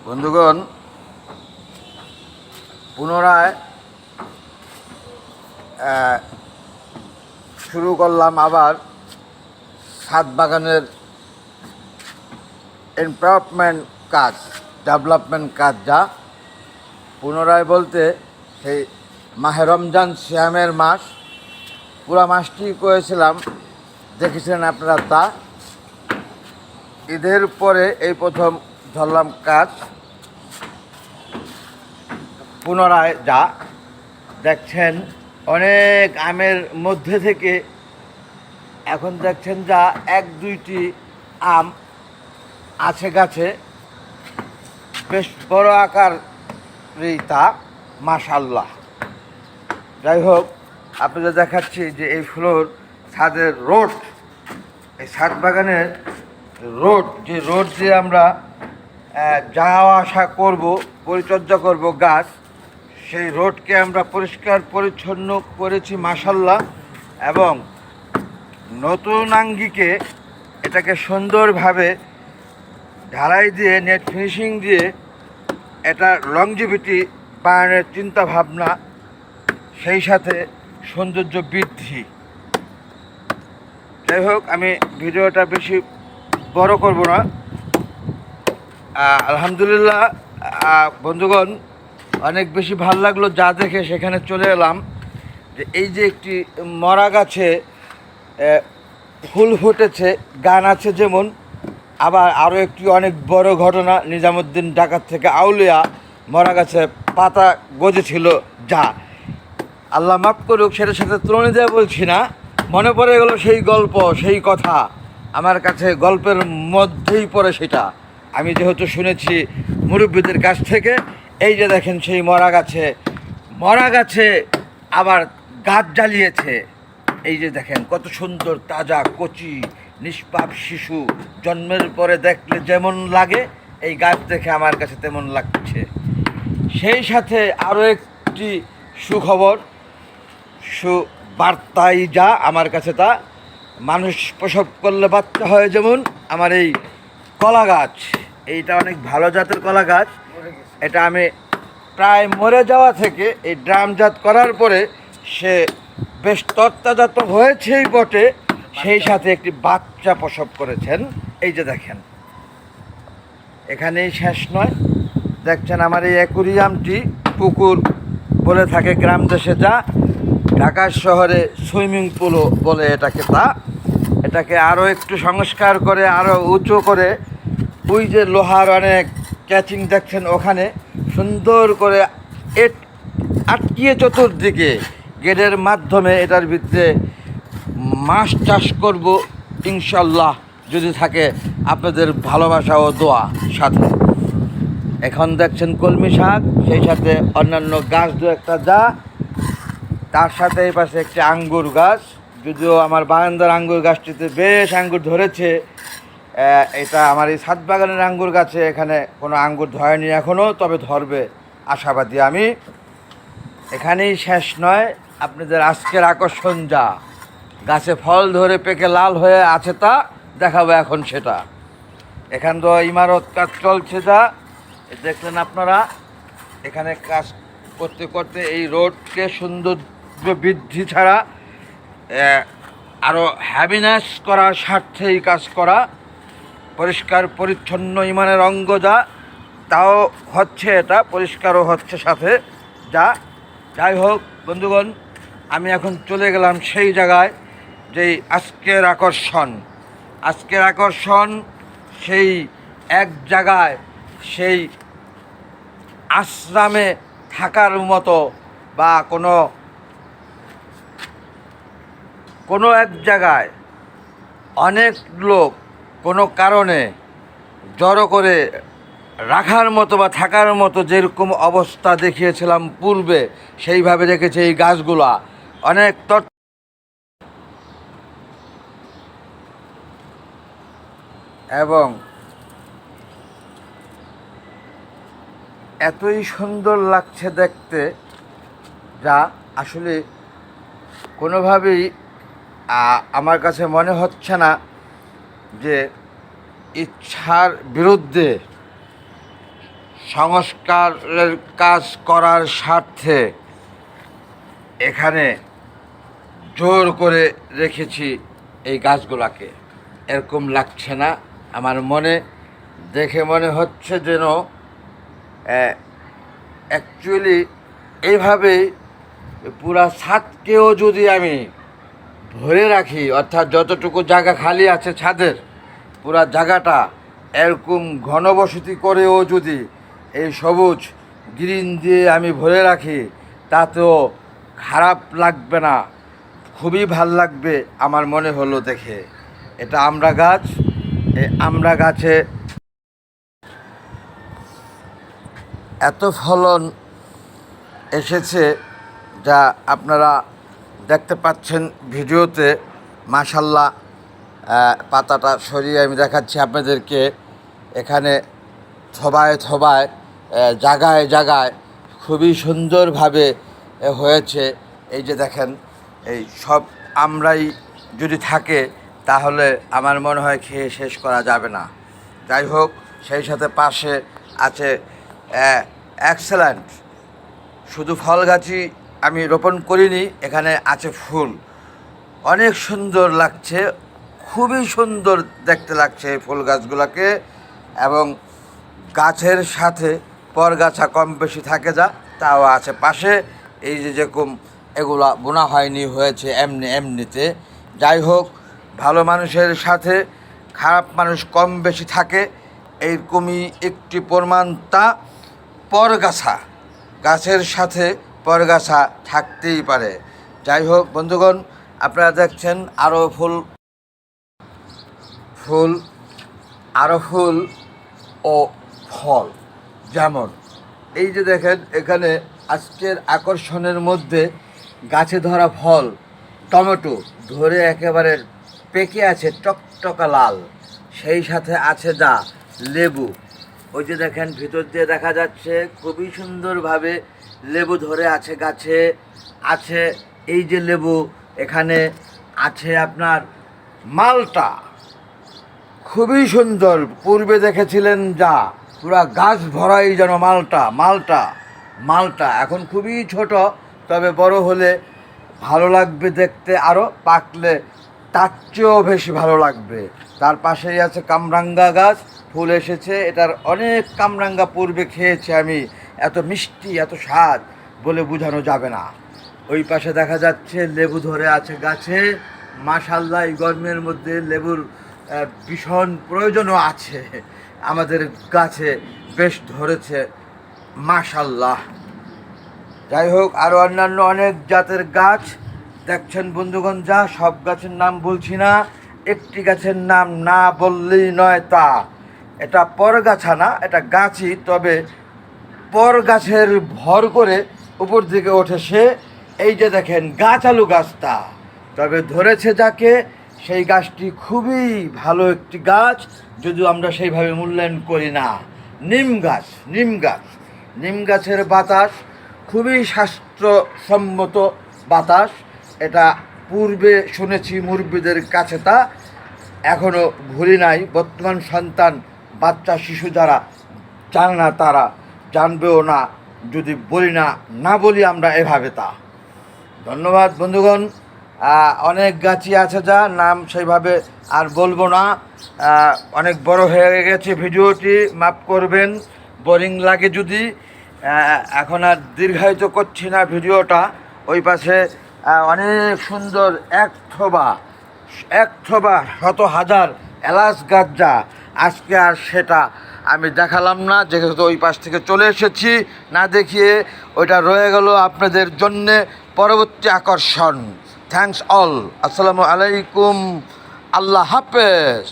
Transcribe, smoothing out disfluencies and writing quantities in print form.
বন্ধুগণ, পুনরায় শুরু করলাম আবার ছাদ বাগানের ইমপ্রুভমেন্ট কাজ, ডেভেলপমেন্ট কাজ। যা পুনরায় বলতে সেই মাহে রমজান সিয়ামের মাস, পুরা মাসটি করেছিলাম, দেখেছিলেন আপনারা। তা ঈদের পরে এই প্রথম ধরলাম কাজ। পুনরায় যা দেখছেন, অনেক আমের মধ্যে থেকে এখন দেখছেন যা এক দুইটি আম আছে গাছে, বেশ বড় আকারই তা, মাশাআল্লাহ। যাই হোক, আপনাদের দেখাচ্ছি যে এই ফ্লোর ছাদের রোড, এই ছাদ বাগানের রোড, যে রোড দিয়ে আমরা যাওয়া আসা করব, পরিচর্যা করব গাছ, সেই রোডকে আমরা পরিষ্কার পরিচ্ছন্ন করেছি মাশাআল্লাহ। এবং নতুন আঙ্গিকে এটাকে সুন্দরভাবে ঢালাই দিয়ে, নেট ফিনিশিং দিয়ে এটা লংজিভিটি বানানোর চিন্তা ভাবনা, সেই সাথে সৌন্দর্য বৃদ্ধি। যাই হোক, আমি ভিডিওটা বেশি বড় করব না। আলহামদুলিল্লাহ বন্ধুগণ, অনেক বেশি ভালো লাগলো যা দেখে সেখানে চলে এলাম। যে এই যে একটি মরা গাছে ফুল ফুটেছে, গান আছে যেমন, আবার আরও একটি অনেক বড় ঘটনা, নিজামুদ্দিন ঢাকার থেকে আউলিয়া মরা গাছে পাতা গজেছিল। যা আল্লাহ মাফ করুক, সেটার সাথে তুলনা দিয়ে বলছি না, মনে পড়ে গেল সেই গল্প, সেই কথা আমার কাছে গল্পের মধ্যেই পড়ে সেটা। আমি যেহেতু শুনেছি মুরব্বীদের কাছ থেকে। এই যে দেখেন সেই মরা গাছে আবার গাছ জ্বালিয়েছে। এই যে দেখেন কত সুন্দর, তাজা, কচি, নিষ্পাপ শিশু জন্মের পরে দেখলে যেমন লাগে, এই গাছ দেখে আমার কাছে তেমন লাগছে। সেই সাথে আরও একটি সুখবর, সুবার্তাই যা আমার কাছে তা, মানুষ প্রসব করলে বাচ্চা হয় যেমন, আমার এই কলা গাছ, এইটা অনেক ভালো জাতের কলা গাছ। এটা আমি প্রায় মরে যাওয়া থেকে এই ড্রামজাত করার পরে সে বেশ তত্তাজাত হয়েছেই বটে, সেই সাথে একটি বাচ্চা প্রসব করেছেন। এই যে দেখেন, এখানেই শেষ নয়। দেখছেন আমার এই অ্যাকুরিয়ামটি, পুকুর বলে থাকে গ্রাম দেশে, যা ঢাকা শহরে সুইমিং পুলও বলে এটাকে। তা এটাকে আরও একটু সংস্কার করে, আরও উঁচু করে, ওই যে লোহার অনেক ক্যাচিং দেখছেন, ওখানে সুন্দর করে আটকিয়ে চতুর্দিকে গেটের মাধ্যমে এটার ভিতরে মাছ চাষ করব ইনশাল্লাহ, যদি থাকে আপনাদের ভালোবাসা ও দোয়া সাথে। এখন দেখছেন কলমি শাক, সেই সাথে অন্যান্য গাছ দু একটা, যা তার সাথে এই পাশে একটি আঙ্গুর গাছ। যদিও আমার বারান্দার আঙ্গুর গাছটিতে বেশ আঙ্গুর ধরেছে, এটা আমার এই ছাদ বাগানের আঙ্গুর গাছে এখানে কোনো আঙ্গুর ধরেনি এখনও, তবে ধরবে আশাবাদী আমি। এখানেই শেষ নয়, আপনাদের আজকের আকর্ষণ যা, গাছে ফল ধরে পেকে লাল হয়ে আছে তা দেখাবো এখন সেটা। এখান তো ইমারত কাজ চলছে, যা দেখলেন আপনারা। এখানে কাজ করতে করতে এই রোডকে সৌন্দর্য বৃদ্ধি ছাড়া আরও হ্যাবিনেস করার স্বার্থে এই কাজ করা, পরিষ্কার পরিচ্ছন্ন ইমানের অঙ্গ যা, তাও হচ্ছে, এটা পরিষ্কারও হচ্ছে সাথে যা। যাই হোক বন্ধুগণ, আমি এখন চলে গেলাম সেই জায়গায় যেই আজকের আকর্ষণ, সেই এক জায়গায়, সেই আশ্রমে থাকার মতো, বা কোনো এক জায়গায় অনেক লোক কোনো কারণে জড়ো করে রাখার মতো বা থাকার মতো, যেরকম অবস্থা দেখিয়েছিলাম পূর্বে, সেইভাবে রেখেছে এই গাছগুলা। অনেক এবং এতই সুন্দর লাগছে দেখতে, যা আসলে কোনোভাবেই আমার কাছে মনে হচ্ছে না যে ইচ্ছার বিরুদ্ধে সংস্কারের কাজ করার স্বার্থে এখানে জোর করে রেখেছি এই গাছগুলাকে। এরকম লাগছে না আমার মনে, দেখে মনে হচ্ছে যেন অ্যাকচুয়ালি এইভাবেই পুরা ছাদকেও যদি আমি ভরে রাখি, অর্থাৎ যতটুকু জায়গা খালি আছে ছাদের পুরা জায়গাটা এরকম ঘনবসতি করেও যদি এই সবুজ গ্রিন দিয়ে আমি ভরে রাখি, তাতেও খারাপ লাগবে না, খুবই ভাল লাগবে আমার মনে হলো দেখে। এটা আমড়া গাছ, এই আমড়া গাছে এত ফলন এসেছে যা আপনারা দেখতে পাচ্ছেন ভিডিওতে। মাশাল্লাহ, পাতাটা সরিয়ে আমি দেখাচ্ছি আপনাদেরকে। এখানে থবায় থবায় জায়গায় জায়গায় খুবই সুন্দরভাবে হয়েছে। এই যে দেখেন, এই সব আমরাই যদি থাকে তাহলে আমার মনে হয় খেয়ে শেষ করা যাবে না। যাই হোক, সেই সাথে পাশে আছে এক্সেলেন্ট, শুধু ফল গাছই আমি রোপণ করিনি, এখানে আছে ফুল। অনেক সুন্দর লাগছে, খুবই সুন্দর দেখতে লাগছে এই ফুল গাছগুলোকে। এবং গাছের সাথে পরগাছা কম বেশি থাকে যা, তাও আছে পাশে। এই যে যেরকম এগুলা বোনা হয়নি, হয়েছে এমনিতে। যাই হোক, ভালো মানুষের সাথে খারাপ মানুষ কম বেশি থাকে, এইরকমই একটি প্রমাণতা। পরগাছা, গাছের সাথে পরগাছা থাকতেই পারে। যাই হোক বন্ধুগণ, আপনারা দেখছেন আরও ফুল ও ফল। যেমন এই যে দেখেন, এখানে আজকের আকর্ষণের মধ্যে গাছে ধরা ফল টমেটো ধরে একেবারে পেকে আছে টকটকা লাল, সেই সাথে আছে যা লেবু। ওই যে দেখেন ভিতর দিয়ে দেখা যাচ্ছে খুবই সুন্দরভাবে লেবু ধরে আছে গাছে। আছে এই যে লেবু, এখানে আছে আপনার মালটা, খুবই সুন্দর। পূর্বে দেখেছিলেন যা পুরা গাছ ভরাই যেন মালটা এখন খুবই ছোট, তবে বড় হলে ভালো লাগবে দেখতে, আরও পাকলে তার চেয়েও বেশি ভালো লাগবে। তার পাশেই আছে কামরাঙ্গা গাছ, ফুল এসেছে। এটার অনেক কামরাঙ্গা পূর্বে খেয়েছি আমি, এত মিষ্টি এত স্বাদ বলে বোঝানো যাবে না। ওই পাশে দেখা যাচ্ছে লেবু ধরে আছে গাছে। মাশাল্লাহ, এই গরমের মধ্যে লেবুর ভীষণ প্রয়োজনও আছে, আমাদের গাছে বেশ ধরেছে মাশাল্লাহ। যাই হোক, আরও অন্যান্য অনেক জাতের গাছ দেখছেন বন্ধুগণ। যা সব গাছের নাম বলছি না, একটি গাছের নাম না বললেই নয় তা। এটা পরগাছা না, এটা গাছই, তবে পরগাছের ভর করে উপর দিকে ওঠে সে। এই যে দেখেন গাছ আলু গাছটা, তবে ধরেছে যাকে সেই গাছটি খুবই ভালো একটি গাছ, যদিও আমরা সেইভাবে মূল্যায়ন করি না। নিম গাছের বাতাস খুবই স্বাস্থ্যসম্মত বাতাস। এটা পূর্বে শুনেছি মুরব্বীদের কাছে, তা এখনও ভুলি নাই। বর্তমান সন্তান, বাচ্চা শিশু যারা জানে না তারা জানবেও না যদি না বলি আমরা এভাবে তা। ধন্যবাদ বন্ধুগণ। অনেক গাছই আছে যা নাম সেইভাবে আর বলবো না, অনেক বড় হয়ে গেছে ভিডিওটি, মাফ করবেন বোরিং লাগে যদি। এখন আর দীর্ঘায়িত করছি না ভিডিওটা। ওই পাশে অনেক সুন্দর এক থোবা শত হাজার এলাচ গাছ, যা আজকে আর সেটা আমি দেখালাম না, যেহেতু ওই পাশ থেকে চলে এসেছি। না দেখিয়ে ওইটা রয়ে গেল আপনাদের জন্যে পরবর্তী আকর্ষণ। Thanks all. আসসালামু আলাইকুম, আল্লাহ হাফেজ।